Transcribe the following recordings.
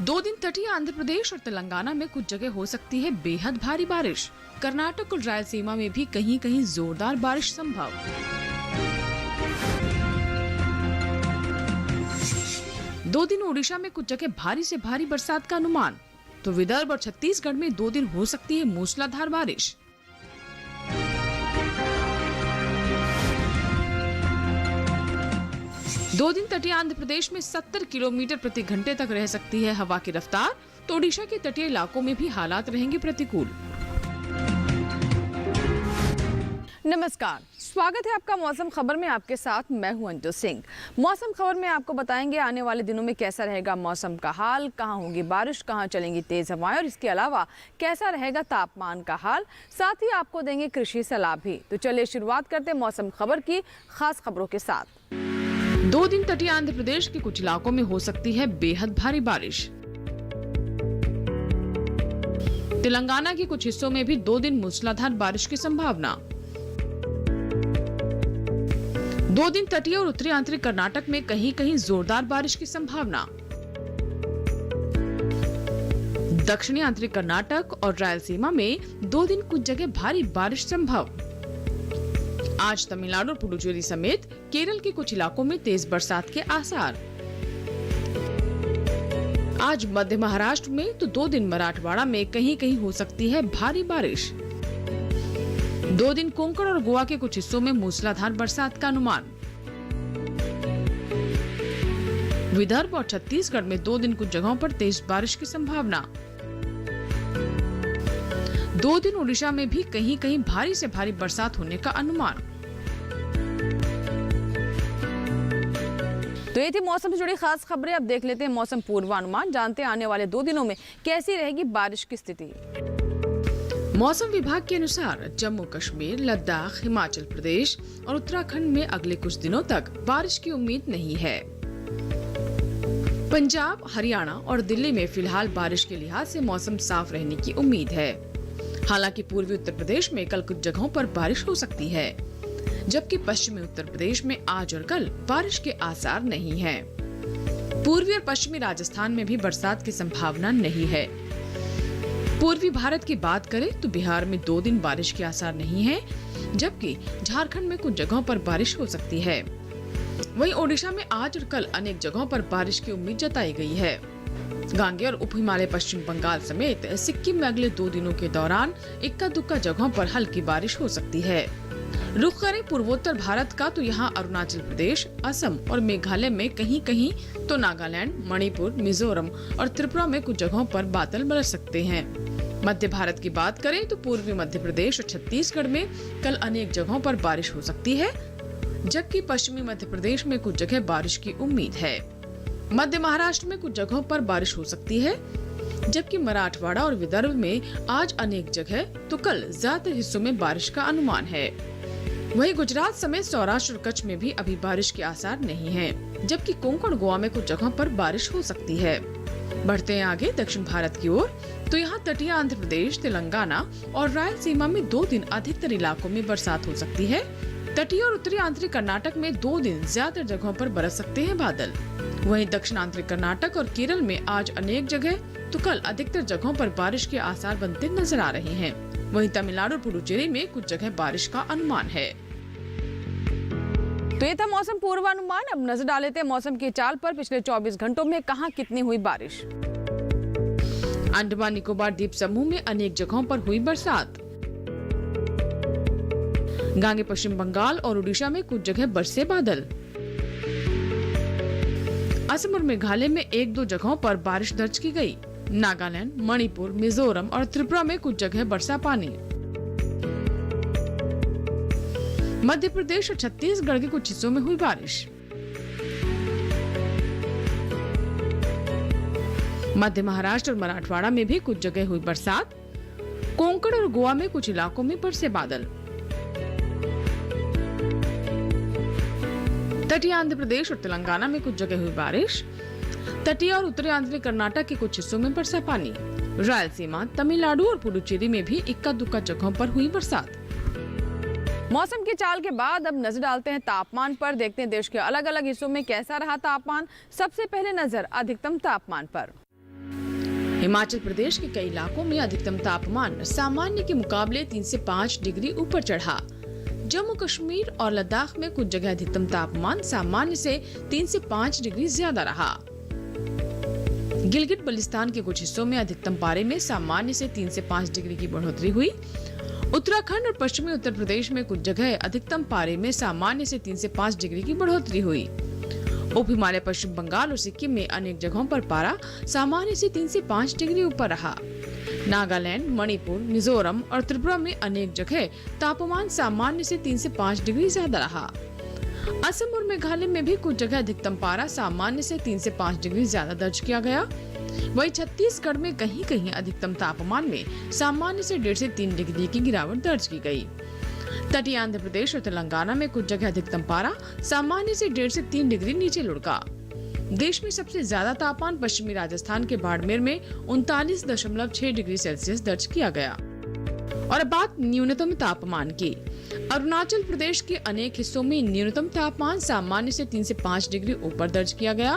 2 दिन तटीय आंध्र प्रदेश और तेलंगाना में कुछ जगह हो सकती है बेहद भारी बारिश। कर्नाटक और रायलसीमा में भी कहीं कहीं जोरदार बारिश संभव। दो दिन ओडिशा में कुछ जगह भारी से भारी बरसात का अनुमान। तो विदर्भ और छत्तीसगढ़ में 2 दिन हो सकती है मूसलाधार बारिश। दो दिन तटीय आंध्र प्रदेश में 70 किलोमीटर प्रति घंटे तक रह सकती है हवा की रफ्तार। तो ओडिशा के तटीय इलाकों में भी हालात रहेंगे प्रतिकूल। नमस्कार, स्वागत है आपका मौसम खबर में। आपके साथ मैं हूं अंजू सिंह। मौसम खबर में आपको बताएंगे आने वाले दिनों में कैसा रहेगा मौसम का हाल, कहां होगी बारिश, कहां चलेंगी तेज हवाएं और इसके अलावा कैसा रहेगा तापमान का हाल। साथ ही आपको देंगे कृषि सलाह भी। तो चलिए शुरुआत करते हैं मौसम खबर की खास खबरों के साथ। 2 दिन तटीय आंध्र प्रदेश के कुछ इलाकों में हो सकती है बेहद भारी बारिश। तेलंगाना के कुछ हिस्सों में भी 2 दिन मूसलाधार बारिश की संभावना। 2 दिन तटीय और उत्तरी आंतरिक कर्नाटक में कहीं कहीं जोरदार बारिश की संभावना। दक्षिणी आंतरिक कर्नाटक और रायलसीमा में 2 दिन कुछ जगह भारी बारिश संभव। आज तमिलनाडु और पुडुचेरी समेत केरल के कुछ इलाकों में तेज बरसात के आसार। आज मध्य महाराष्ट्र में तो 2 दिन मराठवाड़ा में कहीं कहीं हो सकती है भारी बारिश। 2 दिन कोंकण और गोवा के कुछ हिस्सों में मूसलाधार बरसात का अनुमान। विदर्भ और छत्तीसगढ़ में 2 दिन कुछ जगहों पर तेज बारिश की संभावना। 2 दिन ओडिशा में भी कहीं कहीं भारी से भारी बरसात होने का अनुमान। तो ये थी मौसम से जुड़ी खास खबरें। अब देख लेते हैं मौसम पूर्वानुमान। जानते हैं आने वाले 2 दिनों में कैसी रहेगी बारिश की स्थिति। मौसम विभाग के अनुसार जम्मू कश्मीर, लद्दाख, हिमाचल प्रदेश और उत्तराखंड में अगले कुछ दिनों तक बारिश की उम्मीद नहीं है। पंजाब, हरियाणा और दिल्ली में फिलहाल बारिश के लिहाज से मौसम साफ रहने की उम्मीद है। हालांकि पूर्वी उत्तर प्रदेश में कल कुछ जगहों पर बारिश हो सकती है, जबकि पश्चिमी उत्तर प्रदेश में आज और कल बारिश के आसार नहीं हैं। पूर्वी और पश्चिमी राजस्थान में भी बरसात की संभावना नहीं है। पूर्वी भारत की बात करें तो बिहार में 2 दिन बारिश के आसार नहीं है, जबकि झारखंड में कुछ जगहों पर बारिश हो सकती है। वहीं ओडिशा में आज और कल अनेक जगहों पर बारिश की उम्मीद जताई गई है। गांगे और उप हिमालय पश्चिम बंगाल समेत सिक्किम में अगले 2 दिनों के दौरान इक्का दुक्का जगहों पर हल्की बारिश हो सकती है। रुख करें पूर्वोत्तर भारत का तो यहाँ अरुणाचल प्रदेश, असम और मेघालय में कहीं कहीं तो नागालैंड, मणिपुर, मिजोरम और त्रिपुरा में कुछ जगहों पर बादल बरस सकते हैं। मध्य भारत की बात करें तो पूर्वी मध्य प्रदेश और छत्तीसगढ़ में कल अनेक जगहों पर बारिश हो सकती है, जबकि पश्चिमी मध्य प्रदेश में कुछ जगह बारिश की उम्मीद है। मध्य महाराष्ट्र में कुछ जगहों पर बारिश हो सकती है, जबकि मराठवाड़ा और विदर्भ में आज अनेक जगह तो कल ज्यादातर हिस्सों में बारिश का अनुमान है। वहीं गुजरात समेत सौराष्ट्र और कच्छ में भी अभी बारिश के आसार नहीं हैं, जबकि कोंकण गोवा में कुछ जगहों पर बारिश हो सकती है। बढ़ते हैं आगे दक्षिण भारत की ओर, तो यहाँ तटीय आंध्र प्रदेश, तेलंगाना और रायलसीमा में 2 दिन अधिकतर इलाकों में बरसात हो सकती है। तटीय और उत्तरी आंतरिक कर्नाटक में 2 दिन ज्यादातर जगहों पर बरस सकते हैं बादल। वहीं दक्षिण आंतरिक कर्नाटक और केरल में आज अनेक जगह तो कल अधिकतर जगहों पर बारिश के आसार बनते नजर आ रहे हैं। वहीं तमिलनाडु और पुडुचेरी में कुछ जगह बारिश का अनुमान है। तो ये था मौसम पूर्वानुमान। अब नजर डाल लेते हैं मौसम की चाल पर। पिछले 24 घंटों में कहां कितनी हुई बारिश। अंडमान निकोबार द्वीप समूह में अनेक जगहों पर हुई बरसात। गांगे पश्चिम बंगाल और उड़ीसा में कुछ जगह बरसे बादल। असम और मेघालय में 1-2 जगहों पर बारिश दर्ज की गई। नागालैंड, मणिपुर, मिजोरम और त्रिपुरा में कुछ जगह बरसा पानी। मध्य प्रदेश और छत्तीसगढ़ के कुछ हिस्सों में हुई बारिश। मध्य महाराष्ट्र और मराठवाड़ा में भी कुछ जगह हुई बरसात। कोंकण और गोवा में कुछ इलाकों में बरसे बादल। तटीय आंध्र प्रदेश और तेलंगाना में कुछ जगह हुई बारिश। तटीय और उत्तरी आंतरिक कर्नाटक के कुछ हिस्सों में बरसा पानी। रायलसीमा, तमिलनाडु और पुडुचेरी में भी इक्का दुक्का जगहों पर हुई बरसात। मौसम की चाल के बाद अब नजर डालते हैं तापमान पर। देखते हैं देश के अलग अलग हिस्सों में कैसा रहा तापमान। सबसे पहले नजर अधिकतम तापमान पर। हिमाचल प्रदेश के कई इलाकों में अधिकतम तापमान सामान्य के मुकाबले 3 से 5 डिग्री ऊपर चढ़ा। जम्मू कश्मीर और लद्दाख में कुछ जगह अधिकतम तापमान सामान्य से 3 से 5 डिग्री ज्यादा रहा। गिलगित बल्तिस्तान के कुछ हिस्सों में अधिकतम पारे में सामान्य से 3 से 5 डिग्री की बढ़ोतरी हुई। उत्तराखंड और पश्चिमी उत्तर प्रदेश में कुछ जगह अधिकतम पारे में सामान्य से 3 से 5 डिग्री की बढ़ोतरी हुई। उप हिमालय पश्चिम बंगाल और सिक्किम में अनेक जगहों पर पारा सामान्य से 3 से 5 डिग्री ऊपर रहा। नागालैंड, मणिपुर, मिजोरम और त्रिपुरा में अनेक जगह तापमान सामान्य से 3 से 5 डिग्री ज्यादा रहा। असम और मेघालय में भी कुछ जगह अधिकतम पारा सामान्य से 3 से 5 डिग्री ज्यादा दर्ज किया गया। वहीं छत्तीसगढ़ में कहीं कहीं अधिकतम तापमान में सामान्य से 1.5 से 3 डिग्री की गिरावट दर्ज की गई। तटीय आंध्र प्रदेश और तेलंगाना में कुछ जगह अधिकतम पारा सामान्य से 1.5 से 3 डिग्री नीचे लुढ़का। देश में सबसे ज्यादा तापमान पश्चिमी राजस्थान के बाड़मेर में 39.6 डिग्री सेल्सियस दर्ज किया गया। और अब बात न्यूनतम तापमान की। अरुणाचल प्रदेश के अनेक हिस्सों में न्यूनतम तापमान सामान्य से 3 से 5 डिग्री ऊपर दर्ज किया गया।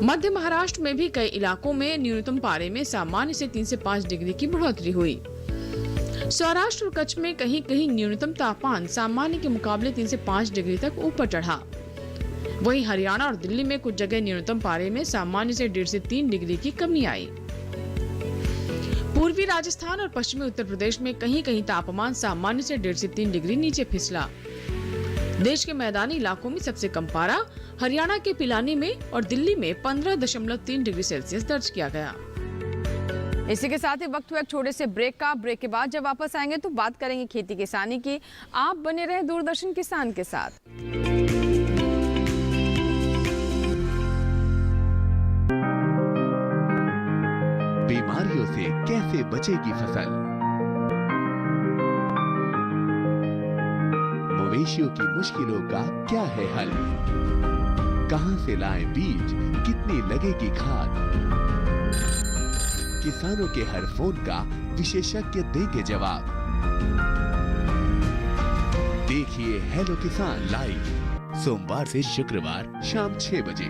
मध्य महाराष्ट्र में भी कई इलाकों में न्यूनतम पारे में सामान्य से 3 से 5 डिग्री की बढ़ोतरी हुई। सौराष्ट्र और कच्छ में कहीं कहीं न्यूनतम तापमान सामान्य के मुकाबले 3 से 5 डिग्री तक ऊपर चढ़ा। वहीं हरियाणा और दिल्ली में कुछ जगह न्यूनतम पारे में सामान्य से 1.5 से 3 डिग्री की कमी आई। पूर्वी राजस्थान और पश्चिमी उत्तर प्रदेश में कहीं कहीं तापमान सामान्य से 1.5 से 3 डिग्री नीचे फिसला। देश के मैदानी इलाकों में सबसे कम पारा हरियाणा के पिलानी में और दिल्ली में 15.3 डिग्री सेल्सियस दर्ज किया गया। इसी के साथ ही वक्त हुआ एक छोटे से ब्रेक का। ब्रेक के बाद जब वापस आएंगे तो बात करेंगे खेती किसानी की। आप बने रहे दूरदर्शन किसान के साथ। बीमारियों से कैसे बचेगी फसल? मवेशियों की मुश्किलों का क्या है हल? कहां से लाएं बीज? कितनी लगेगी खाद? किसानों के हर फोन का विशेषज्ञ देंगे जवाब। देखिए हेलो किसान लाइव सोमवार से शुक्रवार शाम 6 बजे।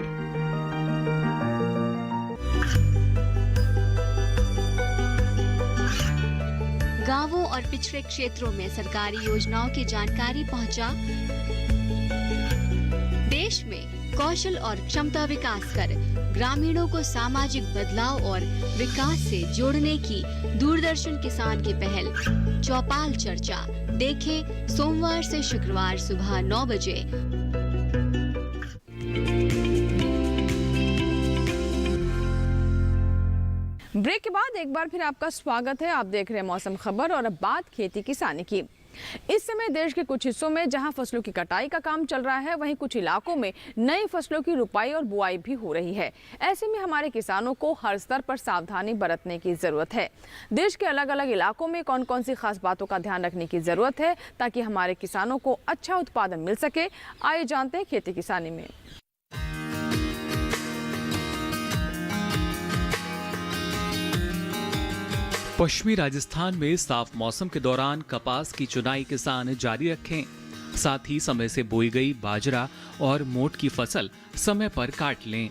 गांवों और पिछड़े क्षेत्रों में सरकारी योजनाओं की जानकारी पहुंचा। देश में कौशल और क्षमता विकास कर ग्रामीणों को सामाजिक बदलाव और विकास से जोड़ने की दूरदर्शन किसान की पहल चौपाल चर्चा देखें सोमवार से शुक्रवार सुबह 9 बजे। ब्रेक के बाद एक बार फिर आपका स्वागत है। आप देख रहे हैं मौसम खबर और अब बात खेती किसानी की। इस समय देश के कुछ हिस्सों में जहां फसलों की कटाई का काम चल रहा है, वहीं कुछ इलाकों में नई फसलों की रुपाई और बुआई भी हो रही है। ऐसे में हमारे किसानों को हर स्तर पर सावधानी बरतने की जरूरत है। देश के अलग अलग इलाकों में कौन कौन सी खास बातों का ध्यान रखने की जरूरत है ताकि हमारे किसानों को अच्छा उत्पादन मिल सके, आइए जानते हैं खेती किसानी में। पश्चिमी राजस्थान में साफ मौसम के दौरान कपास की चुनाई किसान जारी रखें। साथ ही समय से बोई गई बाजरा और मोट की फसल समय पर काट लें।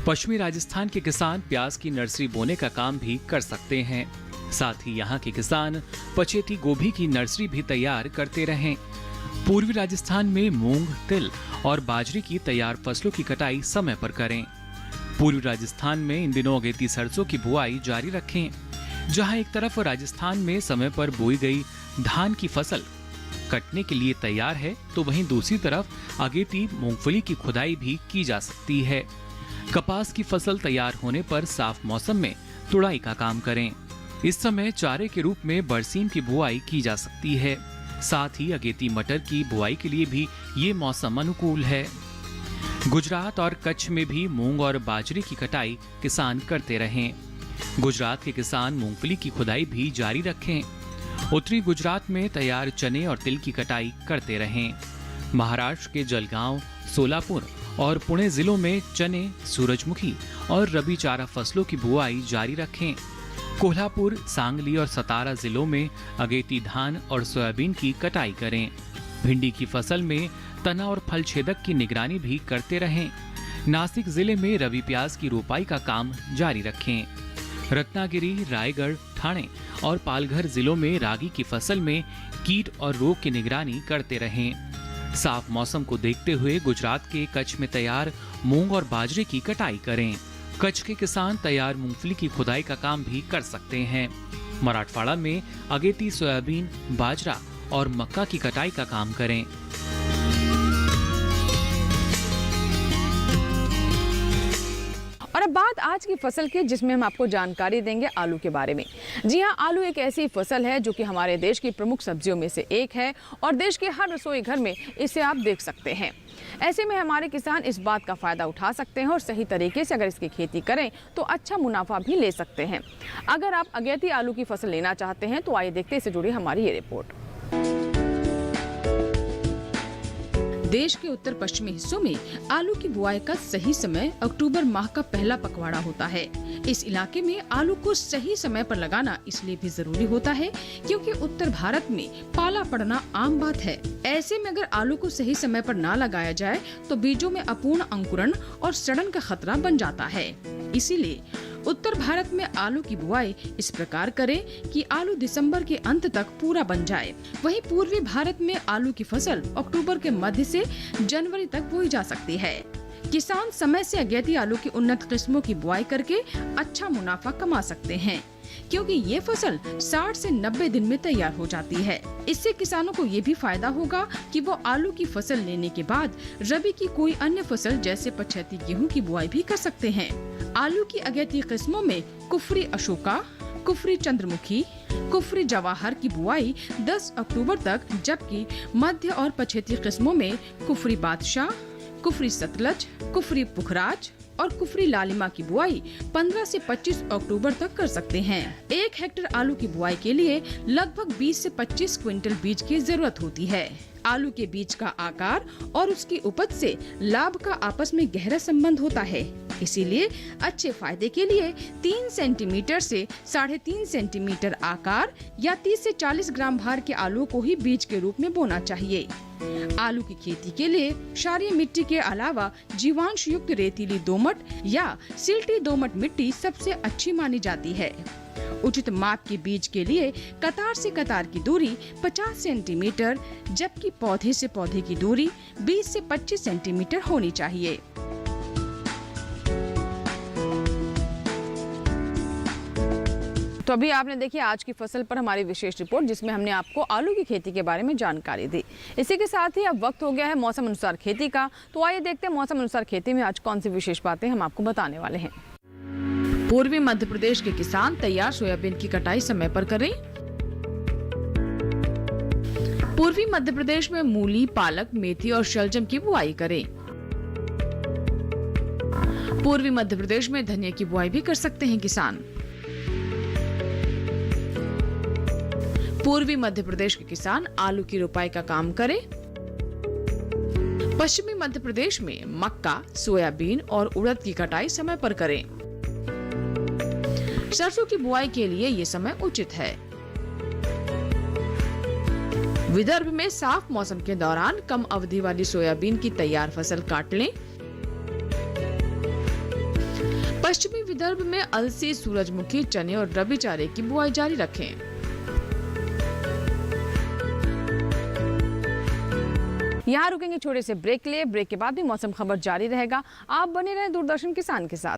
पश्चिमी राजस्थान के किसान प्याज की नर्सरी बोने का काम भी कर सकते हैं। साथ ही यहाँ के किसान पचेती गोभी की नर्सरी भी तैयार करते रहें। पूर्वी राजस्थान में मूंग, तिल और बाजरे की तैयार फसलों की कटाई समय पर करें। पूर्वी राजस्थान में इन दिनों अगेती सरसों की बुआई जारी रखें। जहां एक तरफ राजस्थान में समय पर बोई गई धान की फसल कटने के लिए तैयार है, तो वहीं दूसरी तरफ अगेती मूंगफली की खुदाई भी की जा सकती है। कपास की फसल तैयार होने पर साफ मौसम में तुड़ाई का काम करें। इस समय चारे के रूप में बरसीम की बुआई की जा सकती है। साथ ही अगेती मटर की बुआई के लिए भी ये मौसम अनुकूल है। गुजरात और कच्छ में भी मूंग और बाजरे की कटाई किसान करते रहें। गुजरात के किसान मूंगफली की खुदाई भी जारी रखें। उत्तरी गुजरात में तैयार चने और तिल की कटाई करते रहें। महाराष्ट्र के जलगांव, सोलापुर और पुणे जिलों में चने, सूरजमुखी और रबी चारा फसलों की बुआई जारी रखें। कोल्हापुर, सांगली और सतारा जिलों में अगेती धान और सोयाबीन की कटाई करें। भिंडी की फसल में तना और फल छेदक की निगरानी भी करते रहें। नासिक जिले में रबी प्याज की रोपाई का काम जारी रखें। रत्नागिरी, रायगढ़, ठाणे और पालघर जिलों में रागी की फसल में कीट और रोग की निगरानी करते रहें। साफ मौसम को देखते हुए गुजरात के कच्छ में तैयार मूंग और बाजरे की कटाई करें। कच्छ के किसान तैयार मूंगफली की खुदाई का काम भी कर सकते हैं। मराठवाड़ा में अगेती, सोयाबीन, बाजरा और मक्का की कटाई का काम करें। और अब बात आज की फसल की, जिसमें हम आपको जानकारी देंगे आलू के बारे में। जी हां, आलू एक ऐसी फसल है जो कि हमारे देश की प्रमुख सब्जियों में से एक है और देश के हर रसोई घर में इसे आप देख सकते हैं। ऐसे में हमारे किसान इस बात का फायदा उठा सकते हैं और सही तरीके से अगर इसकी खेती करें तो अच्छा मुनाफा भी ले सकते हैं। अगर आप अगेती आलू की फसल लेना चाहते हैं तो आइए देखते हैं इससे जुड़ी हमारी ये रिपोर्ट। देश के उत्तर पश्चिमी हिस्सों में आलू की बुआई का सही समय अक्टूबर माह का पहला पखवाड़ा होता है। इस इलाके में आलू को सही समय पर लगाना इसलिए भी जरूरी होता है क्योंकि उत्तर भारत में पाला पड़ना आम बात है। ऐसे में अगर आलू को सही समय पर ना लगाया जाए तो बीजों में अपूर्ण अंकुरण और सड़न का खतरा बन जाता है। इसीलिए उत्तर भारत में आलू की बुआई इस प्रकार करें कि आलू दिसंबर के अंत तक पूरा बन जाए। वहीं पूर्वी भारत में आलू की फसल अक्टूबर के मध्य से जनवरी तक बोई जा सकती है। किसान समय से अगेती आलू की उन्नत किस्मों की बुआई करके अच्छा मुनाफा कमा सकते हैं क्योंकि ये फसल 60 से 90 दिन में तैयार हो जाती है। इससे किसानों को ये भी फायदा होगा कि वो आलू की फसल लेने के बाद रबी की कोई अन्य फसल जैसे पछेती गेहूं की बुआई भी कर सकते हैं। आलू की अगेती किस्मों में कुफरी अशोका, कुफरी चंद्रमुखी, कुफरी जवाहर की बुआई 10 अक्टूबर तक, जबकि मध्य और पछेती किस्मों में कुफरी बादशाह, कुफरी सतलज, कुफरी पुखराज और कुफरी लालिमा की बुआई 15 से 25 अक्टूबर तक कर सकते हैं। 1 हेक्टेयर आलू की बुआई के लिए लगभग 20 से 25 क्विंटल बीज की जरूरत होती है। आलू के बीज का आकार और उसकी उपज से लाभ का आपस में गहरा संबंध होता है। इसीलिए अच्छे फायदे के लिए 3 सेंटीमीटर से 3.5 सेंटीमीटर आकार या 30 से 40 ग्राम भार के आलू को ही बीज के रूप में बोना चाहिए। आलू की खेती के लिए क्षारीय मिट्टी के अलावा जीवांश युक्त रेतीली दोमट या सिल्टी दोमट मिट्टी सबसे अच्छी मानी जाती है। उचित माप के बीज के लिए कतार से कतार की दूरी 50 सेंटीमीटर, जबकि पौधे से पौधे की दूरी 20 से 25 सेंटीमीटर होनी चाहिए। तो अभी आपने देखी आज की फसल पर हमारी विशेष रिपोर्ट, जिसमें हमने आपको आलू की खेती के बारे में जानकारी दी। इसी के साथ ही अब वक्त हो गया है मौसम अनुसार खेती का। तो आइए देखते हैं मौसम अनुसार खेती में आज कौन सी विशेष बातें हम आपको बताने वाले हैं। पूर्वी मध्य प्रदेश के किसान तैयार सोयाबीन की कटाई समय पर करें। पूर्वी मध्य प्रदेश में मूली, पालक, मेथी और शलजम की बुआई करें। पूर्वी मध्य प्रदेश में धनिया की बुआई भी कर सकते हैं किसान। पूर्वी मध्य प्रदेश के किसान आलू की रोपाई का काम करें। पश्चिमी मध्य प्रदेश में मक्का, सोयाबीन और उड़द की कटाई समय पर करें। सरसों की बुआई के लिए ये समय उचित है। विदर्भ में साफ मौसम के दौरान कम अवधि वाली सोयाबीन की तैयार फसल काट लें। पश्चिमी विदर्भ में अलसी, सूरजमुखी, चने और रबी चारे की बुआई जारी रखें। यहाँ रुकेंगे छोटे से ब्रेक लिए। ब्रेक के बाद भी मौसम खबर जारी रहेगा। आप बने रहें दूरदर्शन किसान के साथ।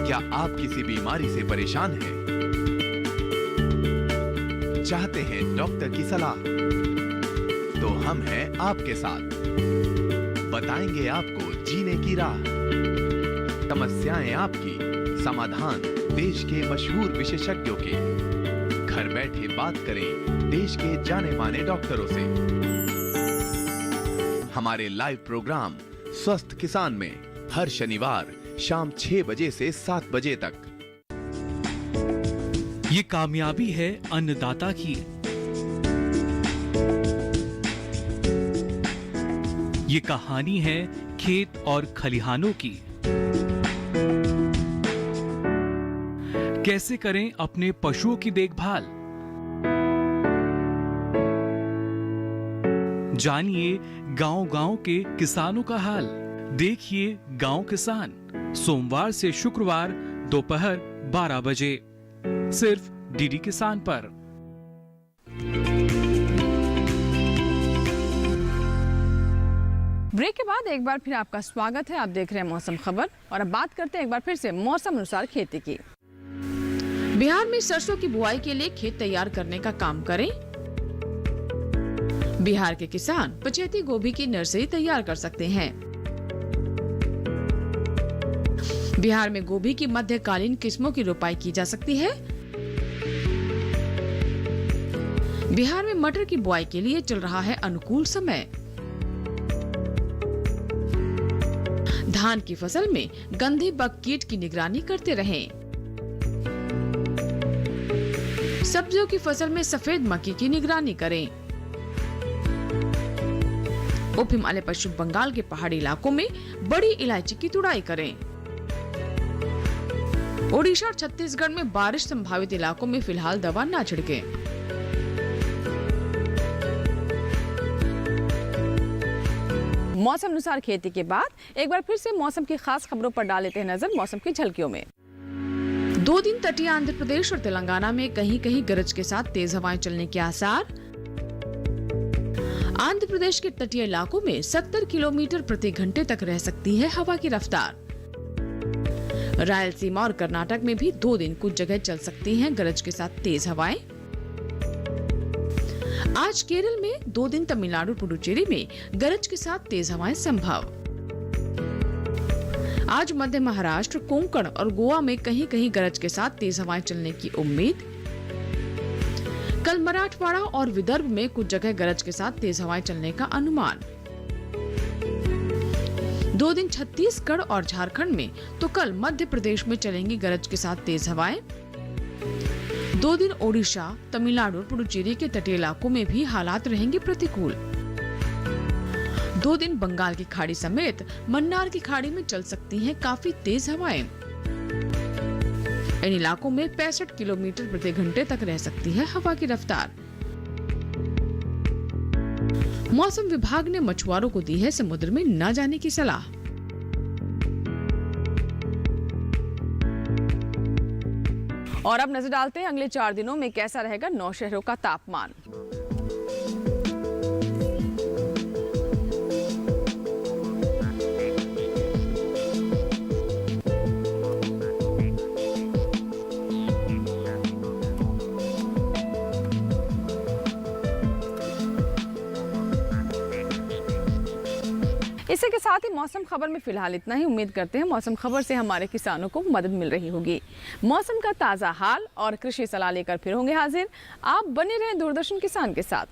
क्या आप किसी बीमारी से परेशान हैं? चाहते हैं डॉक्टर की सलाह? तो हम हैं आपके साथ। बताएंगे आपको जीने की राह। समस्याएं आपकी, समाधान देश के मशहूर विशेषज्ञों के। घर बैठे बात करें देश के जाने माने डॉक्टरों से। हमारे लाइव प्रोग्राम स्वस्थ किसान में हर शनिवार शाम 6 बजे से 7 बजे तक। ये कामयाबी है अन्नदाता की। ये कहानी है खेत और खलिहानों की। कैसे करें अपने पशुओं की देखभाल। जानिए गांव-गांव के किसानों का हाल। देखिए गांव किसान, सोमवार से शुक्रवार दोपहर 12 बजे, सिर्फ डीडी किसान पर। ब्रेक के बाद एक बार फिर आपका स्वागत है। आप देख रहे हैं मौसम खबर और अब बात करते हैं एक बार फिर से मौसम अनुसार खेती की। बिहार में सरसों की बुआई के लिए खेत तैयार करने का काम करें। बिहार के किसान पचैती गोभी की नर्सरी तैयार कर सकते हैं। बिहार में गोभी की मध्यकालीन किस्मों की रोपाई की जा सकती है। बिहार में मटर की बुआई के लिए चल रहा है अनुकूल समय। धान की फसल में गंधे बग कीट की निगरानी करते रहें। सब्जियों की फसल में सफेद मक्खी की निगरानी करें। उप हिमालय पश्चिम बंगाल के पहाड़ी इलाकों में बड़ी इलायची की तुड़ाई करें। ओडिशा और छत्तीसगढ़ में बारिश संभावित इलाकों में फिलहाल दवा न छिड़कें। मौसम अनुसार खेती के बाद एक बार फिर से मौसम की खास खबरों पर डाल लेते हैं नजर मौसम की झलकियों में। 2 दिन तटीय आंध्र प्रदेश और तेलंगाना में कहीं कहीं गरज के साथ तेज हवाएं चलने के आसार। आंध्र प्रदेश के तटीय इलाकों में 70 किलोमीटर प्रति घंटे तक रह सकती है हवा की रफ्तार। रायलसीमा और कर्नाटक में भी 2 दिन कुछ जगह चल सकती हैं गरज के साथ तेज हवाएं। आज केरल में 2 दिन तमिलनाडु पुडुचेरी में गरज के साथ तेज हवाएं संभव। आज मध्य महाराष्ट्र, कोंकण और गोवा में कहीं कहीं गरज के साथ तेज हवाएं चलने की उम्मीद। कल मराठवाड़ा और विदर्भ में कुछ जगह गरज के साथ तेज हवाएं चलने का अनुमान। 2 दिन छत्तीसगढ़ और झारखंड में तो कल मध्य प्रदेश में चलेंगी गरज के साथ तेज हवाएं। 2 दिन ओडिशा, तमिलनाडु और पुडुचेरी के तटीय इलाकों में भी हालात रहेंगे प्रतिकूल। 2 दिन बंगाल की खाड़ी समेत मन्नार की खाड़ी में चल सकती हैं काफी तेज हवाएं। इन इलाकों में 65 किलोमीटर प्रति घंटे तक रह सकती है हवा की रफ्तार। मौसम विभाग ने मछुआरों को दी है समुद्र में न जाने की सलाह। और अब नजर डालते हैं अगले 4 दिनों में कैसा रहेगा 9 शहरों का तापमान। इसी के साथ ही मौसम खबर में फिलहाल इतना ही। उम्मीद करते हैं मौसम खबर से हमारे किसानों को मदद मिल रही होगी। मौसम का ताज़ा हाल और कृषि सलाह लेकर फिर होंगे हाजिर। आप बने रहें दूरदर्शन किसान के साथ।